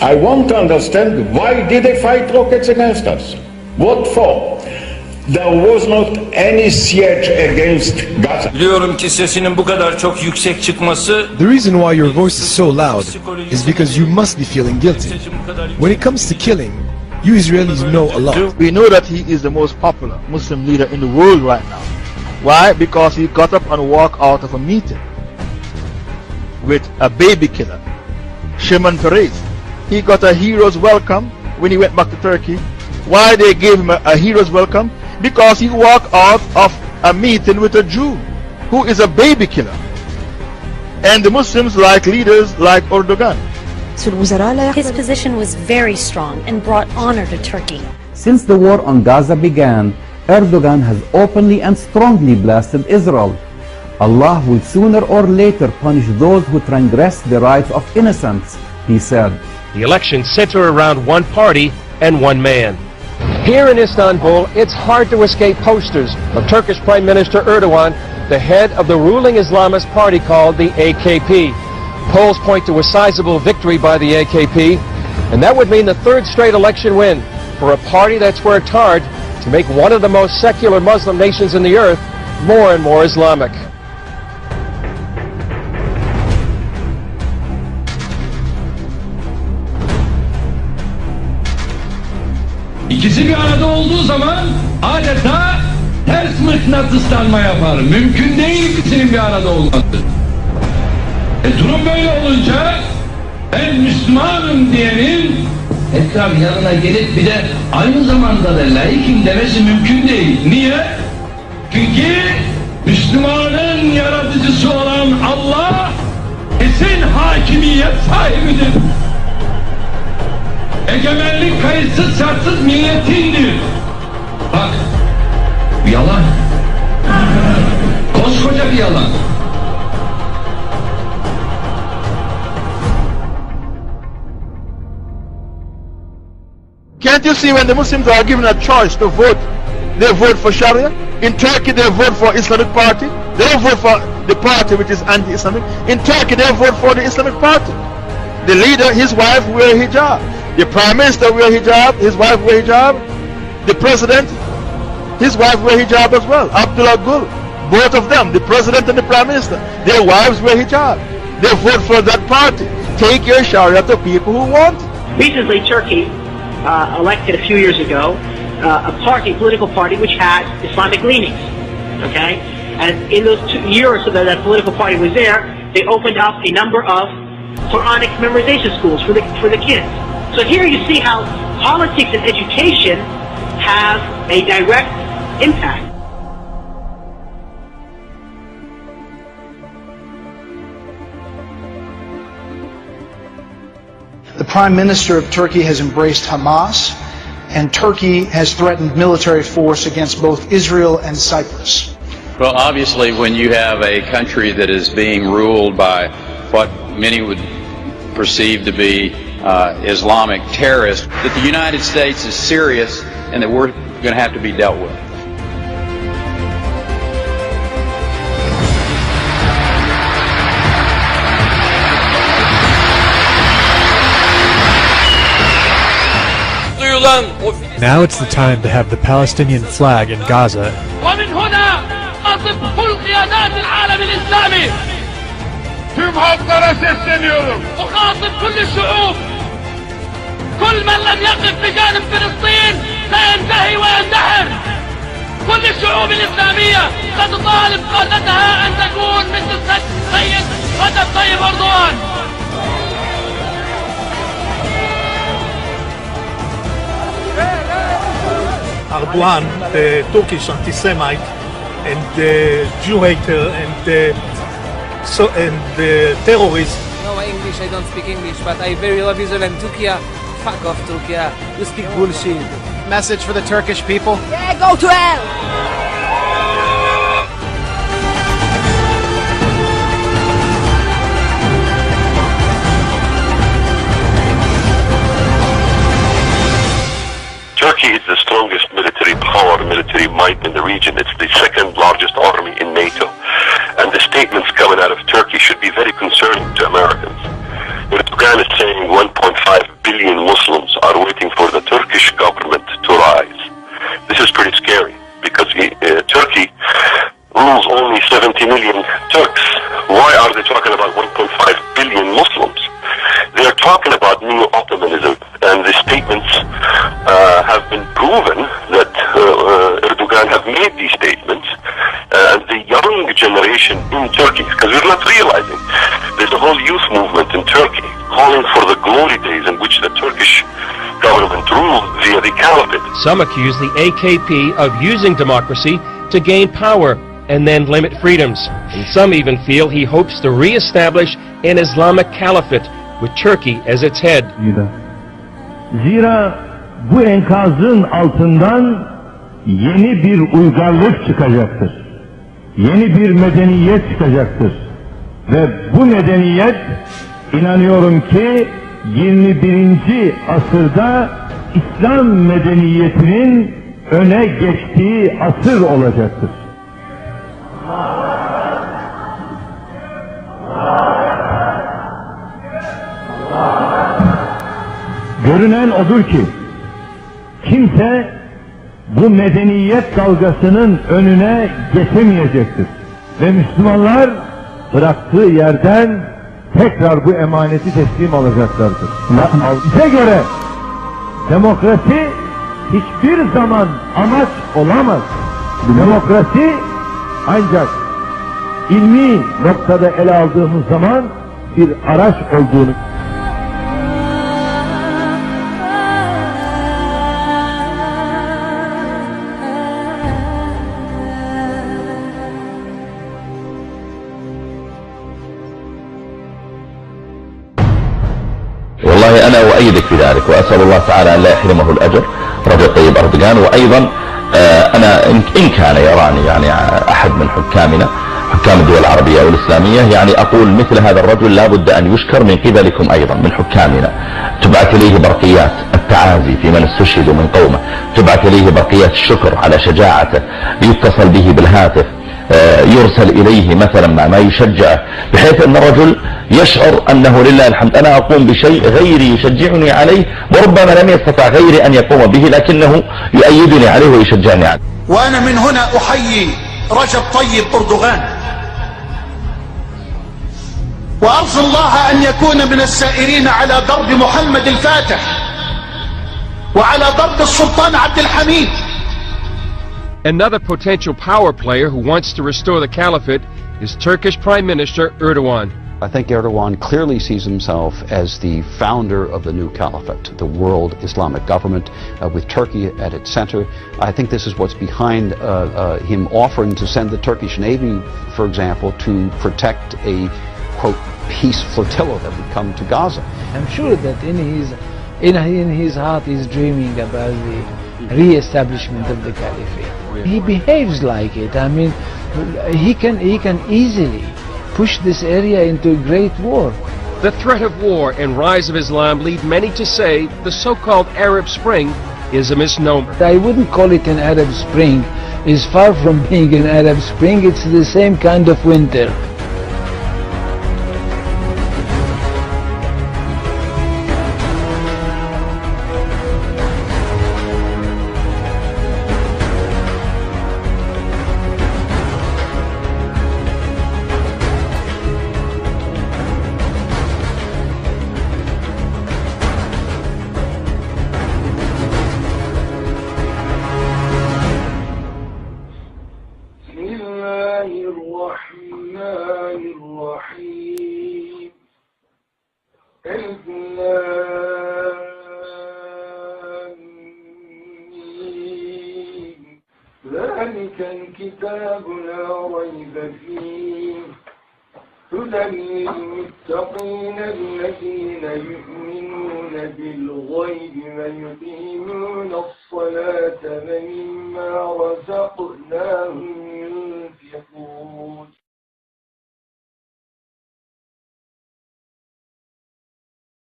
I want to understand, why did they fight rockets against us? What for? There was not any siege against Gaza. Biliyorum ki sesinin bu kadar çok yüksek çıkması. The reason why your voice is so loud is because you must be feeling guilty. When it comes to killing, you Israelis know a lot. We know that he is the most popular Muslim leader in the world right now. Why? Because he got up and walked out of a meeting with a baby killer, Shimon Peres. He got a hero's welcome when he went back to Turkey. Why they gave him a hero's welcome? Because he walked out of a meeting with a Jew who is a baby killer. And the Muslims like leaders like Erdogan. His position was very strong and brought honor to Turkey. Since the war on Gaza began, Erdogan has openly and strongly blasted Israel. Allah will sooner or later punish those who transgress the rights of innocents, he said. The elections center around one party and one man. Here in Istanbul, it's hard to escape posters of Turkish Prime Minister Erdogan, the head of the ruling Islamist party called the AKP. Polls point to a sizable victory by the AKP, and that would mean the third straight election win for a party that's worked hard to make one of the most secular Muslim nations in the earth more and more Islamic. İkisi bir arada olduğu zaman adeta ters mıknatıslanma yapar. Mümkün değil ikisinin bir arada olması. Durum böyle olunca ben Müslümanım diyenin tekrar yanına gelip bir de aynı zamanda da laikim demesi mümkün değil. Niye? Çünkü Müslümanın yaratıcısı olan Allah kesin hakimiyet sahibidir. Egemenlik kayıtsız şartsız milletindir. Bak, yalan. Koskoca bir yalan. Can't you see when the Muslims are given a choice to vote, they vote for Sharia? In Turkey they vote for Islamic Party. They don't vote for the party which is anti-Islamic. In Turkey they vote for the Islamic Party. The leader, his wife wear hijab. The Prime Minister wear hijab, his wife wear hijab. The President, his wife wear hijab as well. Abdullah Gül, both of them, the President and the Prime Minister, their wives wear hijab. They vote for that party. Take your Sharia to people who want it. Recently, Turkey elected a few years ago a political party which had Islamic leanings, okay? And in those 2 years so that political party was there, they opened up a number of Quranic memorization schools for the kids. So here you see how politics and education have a direct impact. The Prime Minister of Turkey has embraced Hamas, and Turkey has threatened military force against both Israel and Cyprus. Well, obviously, when you have a country that is being ruled by what many would perceive to be Islamic terrorists, that the United States is serious and that we're going to have to be dealt with. Now it's the time to have the Palestinian flag in Gaza. ومن هنا أصف كل قيادات العالم الإسلامي. Tüm halklara sesleniyorum. أخاطب كل الشعوب. كل من لم يقف بجانب فلسطين سينتهي ويندحر. كل الشعوب الإسلامية ستطالب قادتها أن تكون مثل السيد رجب طيب أردوغان. Erdogan, the Turkish anti-Semite and the Jew hater and the terrorist. No English, I don't speak English, but I very love Israel and Turkey. Fuck off, Turkey. You speak bullshit. Message for the Turkish people? Yeah, go to hell! Turkey is the strongest military power, military might in the region. It's the second largest army in NATO. And the statements coming out of Turkey should be very concerning to Americans. Erdogan is saying 1.5 billion Muslims are waiting for the Turkish government to rise. This is pretty scary because Turkey rules only 70 million Turks. Why are they talking about 1.5 billion Muslims? They are talking about new Ottomanism, and the statements have been proven that Erdogan have made these statements. The young generation in Turkey, because we're not realizing, there's a whole youth movement in Turkey calling for the glory days in which the Turkish government ruled via the caliphate. Some accuse the AKP of using democracy to gain power and then limit freedoms. And some even feel he hopes to re-establish an Islamic caliphate with Turkey as its head. Zira bu enkazın altından yeni bir uygarlık çıkacaktır. Yeni bir medeniyet çıkacaktır. Ve bu medeniyet inanıyorum ki 21. asırda İslam medeniyetinin öne geçtiği asır olacaktır. Görünen odur ki kimse bu medeniyet dalgasının önüne geçemeyecektir. Ve Müslümanlar bıraktığı yerden tekrar bu emaneti teslim alacaklardır. Bize göre demokrasi hiçbir zaman amaç olamaz. Demokrasi ancak ilmi noktada ele aldığımız zaman bir araç olduğunu. والله أنا أؤيدك في ذلك وأسأل الله تعالى أن لا يحرمه الأجر رجب طيب أردوغان. وأيضا أنا إن كان يراني يعني أحد من حكامنا حكام الدول العربية والإسلامية يعني أقول مثل هذا الرجل لابد أن يشكر من قبلكم أيضا من حكامنا. تبعث إليه برقيات التعازي في من استشهدوا من قومه، تبعث إليه برقيات الشكر على شجاعته، يتصل به بالهاتف، يرسل إليه مثلا ما يشجعه بحيث أن الرجل يشعر أنه لله الحمد أنا أقوم بشيء غيري يشجعني عليه وربما لم يستطع غيري أن يقوم به لكنه يؤيدني عليه ويشجعني عليه. وأنا من هنا أحيي رجب طيب أردوغان وأرجو الله أن يكون من السائرين على درب محمد الفاتح وعلى درب السلطان عبد الحميد. Another potential power player who wants to restore the caliphate is Turkish Prime Minister Erdogan. I think Erdogan clearly sees himself as the founder of the new caliphate, the world Islamic government, with Turkey at its center. I think this is what's behind him offering to send the Turkish Navy, for example, to protect a, quote, peace flotilla that would come to Gaza. I'm sure that in his heart he's dreaming about the re-establishment of the caliphate. He behaves like it. I mean, he can easily push this area into a great war. The threat of war and rise of Islam lead many to say the so-called Arab Spring is a misnomer. I wouldn't call it an Arab Spring. It's far from being an Arab Spring. It's the same kind of winter. ذلك الكتاب لا ريب فيه هدى للمتقين الذين يؤمنون بالغيب ويقيمون الصلاة ومما